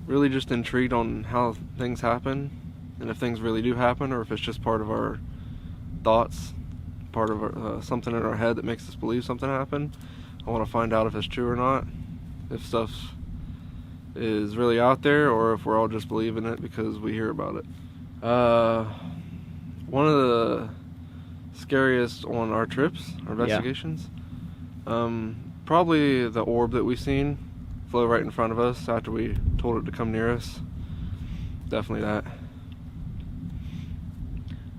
Really just intrigued on how things happen, and if things really do happen, or if it's just part of our thoughts, part of something in our head that makes us believe something happened. I want to find out if it's true or not, if stuff is really out there, or if we're all just believing it because we hear about it. One of the scariest on our trips, our investigations, probably the orb that we seen flow right in front of us after we told it to come near us. Definitely that.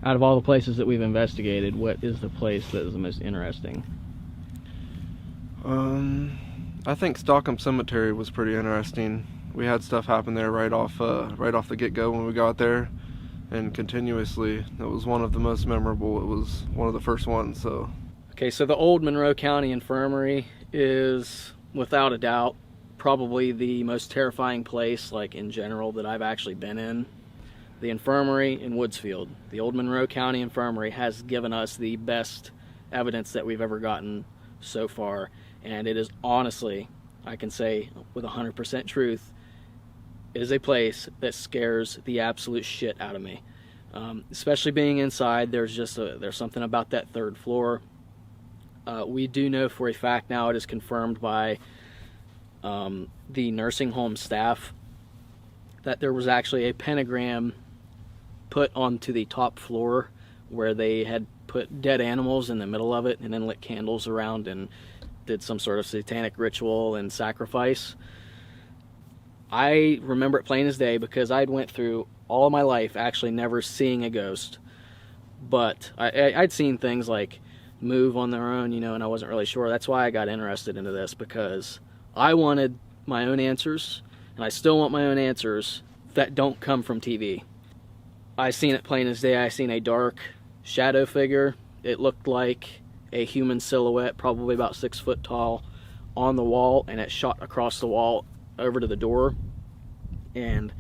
Out of all the places that we've investigated, what is the place that is the most interesting? I think Stockham Cemetery was pretty interesting. We had stuff happen there right off the get-go when we got there, and continuously. It was one of the most memorable. It was one of the first ones. So. Okay, so the old Monroe County Infirmary is, without a doubt, probably the most terrifying place, like in general, that I've actually been in. The infirmary in Woodsfield, the old Monroe County Infirmary, has given us the best evidence that we've ever gotten so far, and it is honestly, I can say with 100% truth, it is a place that scares the absolute shit out of me. Especially being inside, there's something about that third floor. We do know for a fact now, it is confirmed by the nursing home staff, that there was actually a pentagram put onto the top floor where they had put dead animals in the middle of it and then lit candles around and did some sort of satanic ritual and sacrifice. I remember it plain as day because I'd went through all of my life actually never seeing a ghost, but I'd seen things like move on their own, and I wasn't really sure. That's why I got interested into this, because I wanted my own answers, and I still want my own answers that don't come from TV. I seen it plain as day. I seen a dark shadow figure. It looked like a human silhouette, probably about 6 foot tall, on the wall, and it shot across the wall over to the door. And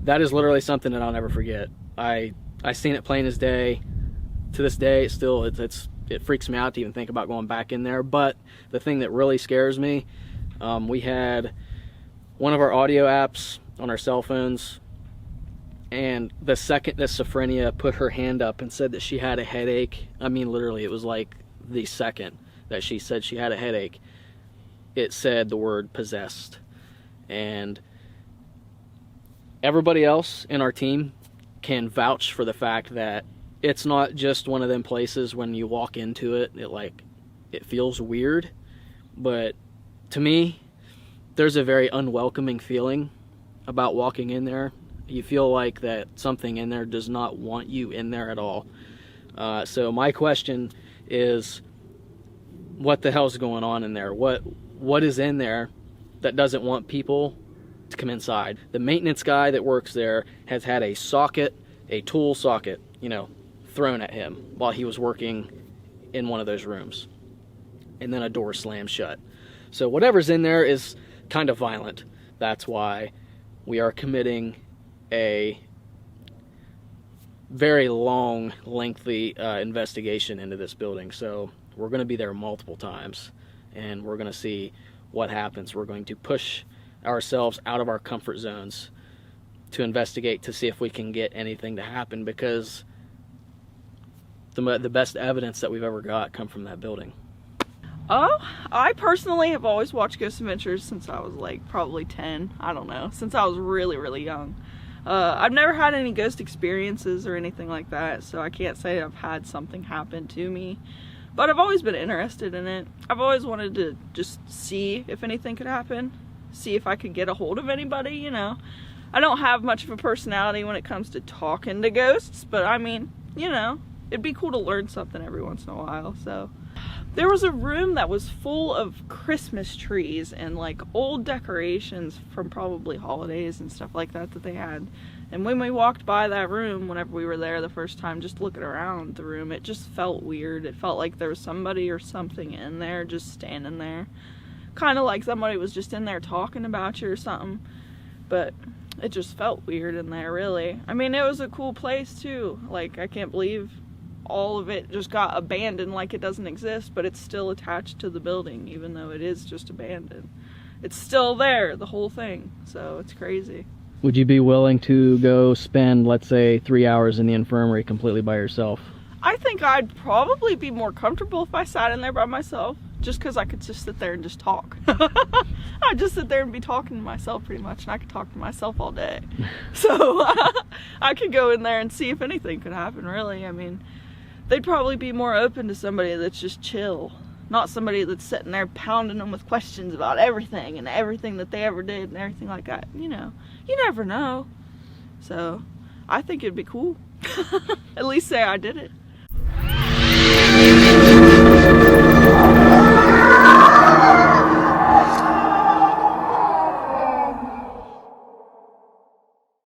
that is literally something that I'll never forget. I seen it plain as day. To this day, it freaks me out to even think about going back in there. But the thing that really scares me, we had one of our audio apps on our cell phones, and the second that Sophronia put her hand up and said that she had a headache, I mean literally it was like the second that she said she had a headache, it said the word possessed. And everybody else in our team can vouch for the fact that it's not just one of them places when you walk into it, it feels weird, but to me, there's a very unwelcoming feeling about walking in there. You feel like that something in there does not want you in there at all. So my question is, what the hell's going on in there? What is in there that doesn't want people to come inside? The maintenance guy that works there has had a tool socket, thrown at him while he was working in one of those rooms. And then a door slammed shut. So whatever's in there is kind of violent. That's why we are committing a very long, lengthy investigation into this building. So we're going to be there multiple times, and we're going to see what happens. We're going to push ourselves out of our comfort zones to investigate, to see if we can get anything to happen, because the best evidence that we've ever got come from that building. Oh, I personally have always watched Ghost Adventures since I was probably 10. I don't know, since I was really, really young. I've never had any ghost experiences or anything like that, so I can't say I've had something happen to me. But I've always been interested in it. I've always wanted to just see if anything could happen. See if I could get a hold of anybody, I don't have much of a personality when it comes to talking to ghosts, but I mean, it'd be cool to learn something every once in a while, so. There was a room that was full of Christmas trees and old decorations from probably holidays and stuff like that they had. And when we walked by that room, whenever we were there the first time, just looking around the room, it just felt weird. It felt like there was somebody or something in there just standing there. Kind of like somebody was just in there talking about you or something. But it just felt weird in there, really. I mean, it was a cool place too. I can't believe all of it just got abandoned like it doesn't exist, but it's still attached to the building, even though it is just abandoned. it's still there, the whole thing. So it's crazy. Would you be willing to go spend, let's say, 3 hours in the infirmary completely by yourself? I think I'd probably be more comfortable if I sat in there by myself, just because I could just sit there and just talk. I'd just sit there and be talking to myself pretty much, and I could talk to myself all day. So I could go in there and see if anything could happen, really. I mean, they'd probably be more open to somebody that's just chill, not somebody that's sitting there pounding them with questions about everything and everything that they ever did and everything like that. You know, you never know. So I think it'd be cool. At least say I did it.